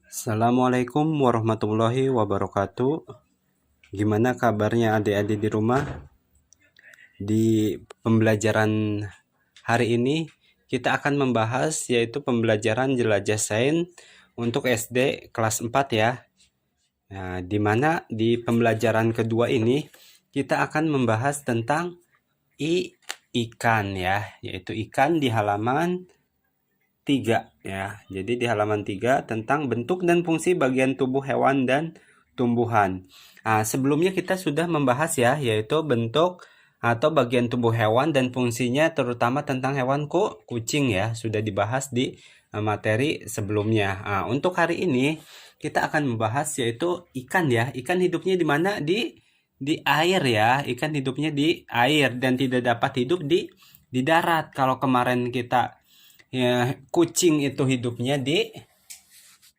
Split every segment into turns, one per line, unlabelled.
Assalamualaikum warahmatullahi wabarakatuh. Gimana kabarnya adik-adik di rumah? Di pembelajaran hari ini kita akan membahas yaitu pembelajaran jelajah sains untuk SD kelas 4 ya. Nah, di mana di pembelajaran kedua ini kita akan membahas tentang ikan ya, yaitu ikan di halaman 3 ya. Jadi di halaman 3 tentang bentuk dan fungsi bagian tubuh hewan dan tumbuhan. Nah, sebelumnya kita sudah membahas ya, yaitu bentuk atau bagian tubuh hewan dan fungsinya terutama tentang hewan kucing ya, sudah dibahas di materi sebelumnya. Nah, untuk hari ini kita akan membahas yaitu ikan ya. Ikan hidupnya di mana? Di air ya. Ikan hidupnya di air dan tidak dapat hidup di darat. Kalau kemarin kita ya, kucing itu hidupnya di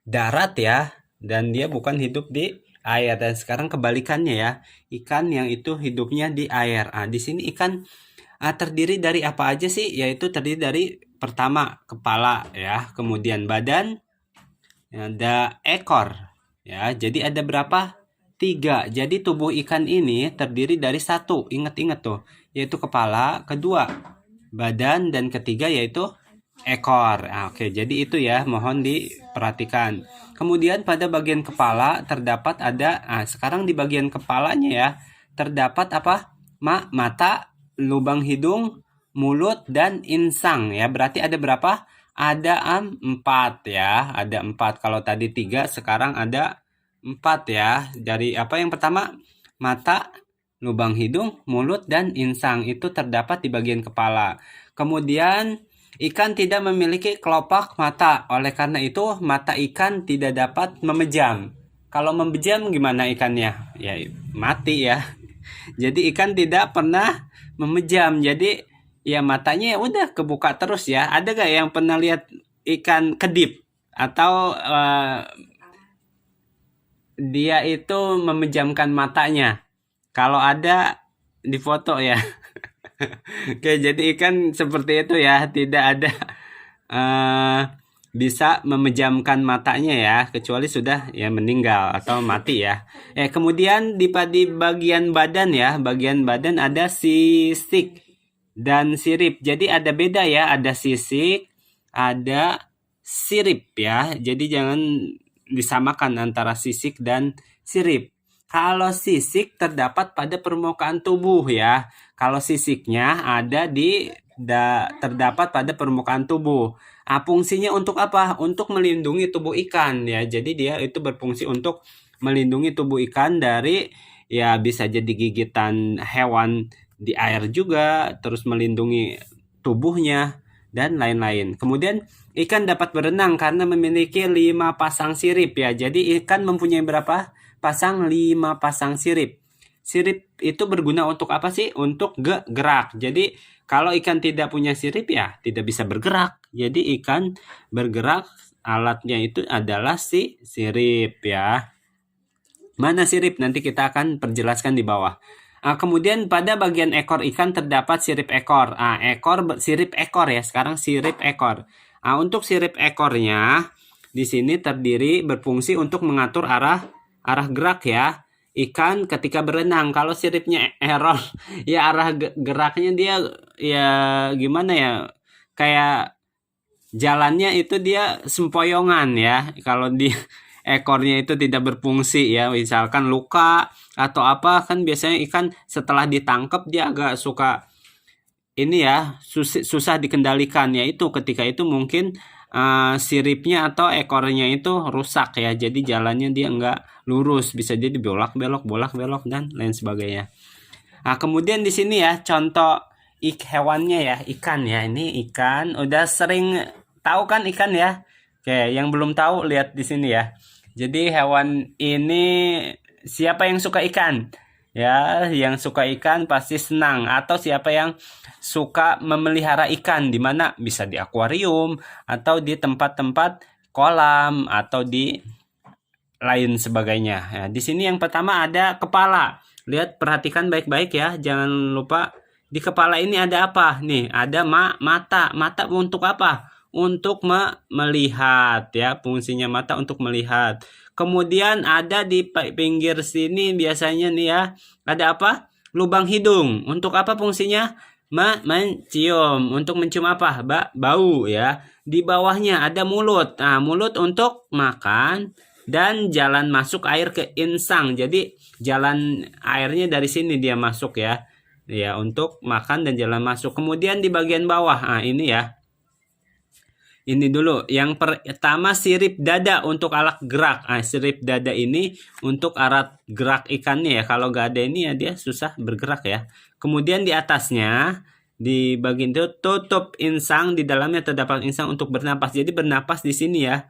darat ya, dan dia bukan hidup di air. Dan sekarang kebalikannya ya, ikan yang itu hidupnya di air. Di sini ikan terdiri dari apa aja sih? Yaitu terdiri dari pertama kepala ya, kemudian badan, ada ekor ya. Jadi ada berapa? 3. Jadi tubuh ikan ini terdiri dari satu. Ingat-ingat tuh, yaitu kepala, kedua badan, dan ketiga yaitu ekor. Oke, jadi itu ya, mohon diperhatikan. Kemudian pada bagian kepala terdapat ada, sekarang di bagian kepalanya ya, terdapat apa? Mata, lubang hidung, mulut, dan insang ya. Berarti ada berapa? Ada 4 ya, ada 4. Kalau tadi 3, sekarang ada 4 ya. Dari apa yang pertama? Mata, lubang hidung, mulut, dan insang. Itu terdapat di bagian kepala. Kemudian ikan tidak memiliki kelopak mata, oleh karena itu mata ikan tidak dapat memejam. Kalau memejam gimana ikannya? Ya mati ya. Jadi ikan tidak pernah memejam. Jadi ya matanya ya udah kebuka terus ya. Ada gak yang pernah lihat ikan kedip atau dia itu memejamkan matanya? Kalau ada di foto ya. Oke, jadi ikan seperti itu ya, tidak ada bisa memejamkan matanya ya, kecuali sudah ya meninggal atau mati ya. Kemudian di bagian badan ya, bagian badan ada sisik dan sirip. Jadi ada beda ya, ada sisik, ada sirip ya. Jadi jangan disamakan antara sisik dan sirip. Kalau sisik terdapat pada permukaan tubuh ya. Kalau sisiknya ada terdapat pada permukaan tubuh. Fungsinya untuk apa? Untuk melindungi tubuh ikan ya. Jadi dia itu berfungsi untuk melindungi tubuh ikan dari ya bisa jadi gigitan hewan di air juga, terus melindungi tubuhnya dan lain-lain. Kemudian ikan dapat berenang karena memiliki 5 pasang sirip ya. Jadi ikan mempunyai berapa pasang? 5 pasang sirip. Sirip itu berguna untuk apa sih? Untuk gerak. Jadi kalau ikan tidak punya sirip ya tidak bisa bergerak. Jadi ikan bergerak, alatnya itu adalah si sirip ya. Mana sirip? Nanti kita akan perjelaskan di bawah. Kemudian pada bagian ekor ikan terdapat sirip ekor. Sirip ekor ya. Sekarang sirip ekor. Untuk sirip ekornya di sini berfungsi untuk mengatur arah gerak ya ikan ketika berenang. Kalau siripnya error ya arah geraknya dia ya gimana ya, kayak jalannya itu dia sempoyongan ya. Kalau di ekornya itu tidak berfungsi ya, misalkan luka atau apa, kan biasanya ikan setelah ditangkap dia agak suka ini ya, susah dikendalikan ya. Itu ketika itu mungkin siripnya atau ekornya itu rusak ya, jadi jalannya dia nggak lurus, bisa jadi bolak-belok dan lain sebagainya. Kemudian di sini ya contoh hewannya ya, ikan ya. Ini ikan, udah sering tahu kan ikan ya? Oke, yang belum tahu lihat di sini ya. Jadi hewan ini, siapa yang suka ikan? Ya, yang suka ikan pasti senang. Atau siapa yang suka memelihara ikan, di mana bisa di akuarium atau di tempat-tempat kolam atau di lain sebagainya. Ya, di sini yang pertama ada kepala. Lihat, perhatikan baik-baik ya, jangan lupa di kepala ini ada apa? Nih, ada mata. Mata untuk apa? untuk melihat ya, fungsinya mata untuk melihat. Kemudian ada di pinggir sini biasanya nih ya, ada apa? Lubang hidung. Untuk apa fungsinya? Mencium. Untuk mencium apa? Bau ya. Di bawahnya ada mulut. Nah, mulut untuk makan dan jalan masuk air ke insang. Jadi jalan airnya dari sini dia masuk ya. Ya, untuk makan dan jalan masuk. Kemudian di bagian bawah. Nah, ini ya. Ini dulu. Yang pertama sirip dada untuk alat gerak. Nah, sirip dada ini untuk alat gerak ikannya ya. Kalau nggak ada ini ya dia susah bergerak ya. Kemudian di atasnya di bagian itu tutup insang, di dalamnya terdapat insang untuk bernapas. Jadi bernapas di sini ya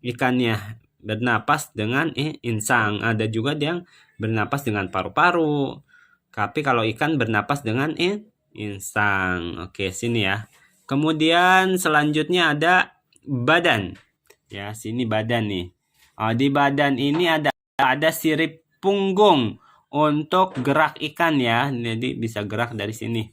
ikannya, bernapas dengan insang. Ada juga yang bernapas dengan paru-paru. Tapi kalau ikan bernapas dengan insang. Oke, sini ya. Kemudian selanjutnya ada badan. Ya, sini badan nih. Di badan ini ada sirip punggung untuk gerak ikan ya. Jadi bisa gerak dari sini.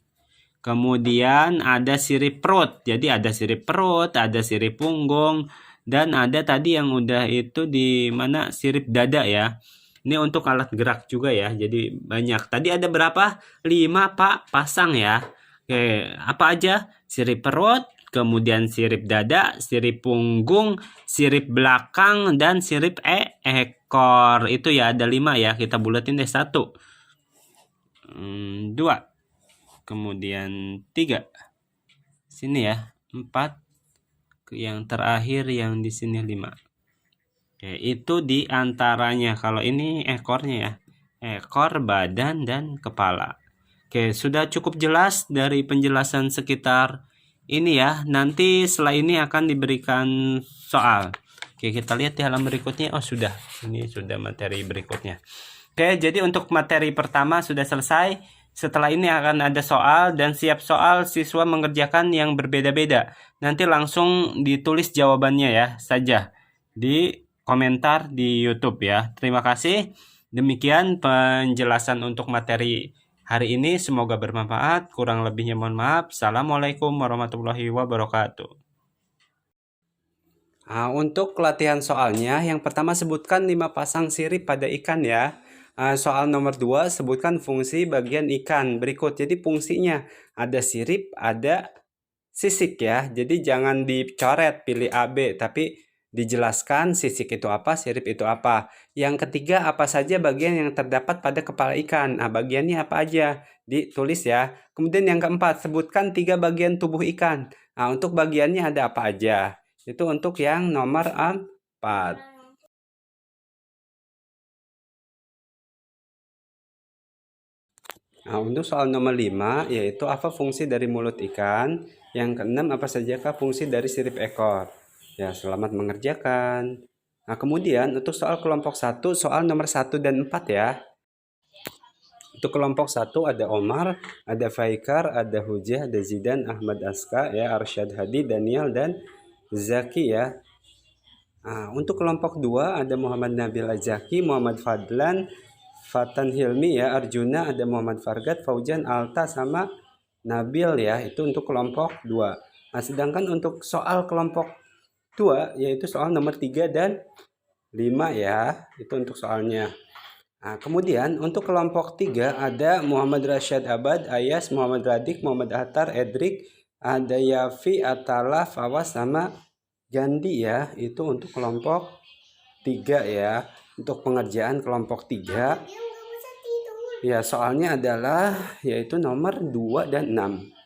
Kemudian ada sirip perut. Jadi ada sirip perut, ada sirip punggung, dan ada tadi yang udah itu di mana sirip dada ya. Ini untuk alat gerak juga ya. Jadi banyak. Tadi ada berapa? 5 Pak pasang ya. Oke, apa aja? Sirip perut, kemudian sirip dada, sirip punggung, sirip belakang, dan sirip ekor. Itu ya ada 5 ya. Kita bulatin deh 1, 2, kemudian 3. Sini ya 4. Yang terakhir yang di sini 5. Oke, itu di antaranya. Kalau ini ekornya ya. Ekor, badan, dan kepala. Oke, sudah cukup jelas dari penjelasan sekitar ini ya. Nanti setelah ini akan diberikan soal. Oke, kita lihat di halaman berikutnya. Oh, sudah. Ini sudah materi berikutnya. Oke, jadi untuk materi pertama sudah selesai. Setelah ini akan ada soal, dan siap soal siswa mengerjakan yang berbeda-beda. Nanti langsung ditulis jawabannya ya saja di komentar di YouTube ya. Terima kasih. Demikian penjelasan untuk materi hari ini. Semoga bermanfaat. Kurang lebihnya mohon maaf. Assalamualaikum warahmatullahi wabarakatuh. Nah, untuk latihan soalnya, yang pertama sebutkan 5 pasang sirip pada ikan ya. Soal nomor 2, sebutkan fungsi bagian ikan berikut. Jadi fungsinya ada sirip, ada sisik ya. Jadi jangan dicoret pilih A, B, tapi dijelaskan sisik itu apa, sirip itu apa. Yang ketiga, apa saja bagian yang terdapat pada kepala ikan. Nah, bagiannya apa aja? Ditulis ya. Kemudian yang keempat, sebutkan 3 bagian tubuh ikan. Nah, untuk bagiannya ada apa aja? Itu untuk yang nomor 4. Nah, untuk soal nomor 5, yaitu apa fungsi dari mulut ikan. Yang keenam, apa sajakah fungsi dari sirip ekor. Ya, selamat mengerjakan. Nah, kemudian untuk soal kelompok 1, soal nomor 1 dan 4 ya. Untuk kelompok 1 ada Omar, ada Faikar, ada Hujah, ada Zidan, Ahmad Aska, ya, Arsyad Hadi, Daniel, dan Zaki ya. Nah, untuk kelompok 2 ada Muhammad Nabil Azaki, Muhammad Fadlan, Fatan Hilmi ya, Arjuna, ada Muhammad Fargat, Faujan, Alta, sama Nabil ya. Itu untuk kelompok 2. Nah, sedangkan untuk soal kelompok 2 yaitu soal nomor 3 dan 5 ya. Itu untuk soalnya. Nah, kemudian untuk kelompok 3 ada Muhammad Rashad Abad, Ayas, Muhammad Radik, Muhammad Attar, Edrik, ada Yafi, Atala, Fawas, sama Gandhi ya. Itu untuk kelompok 3 ya. Untuk pengerjaan kelompok 3 ya, soalnya adalah yaitu nomor 2 dan 6.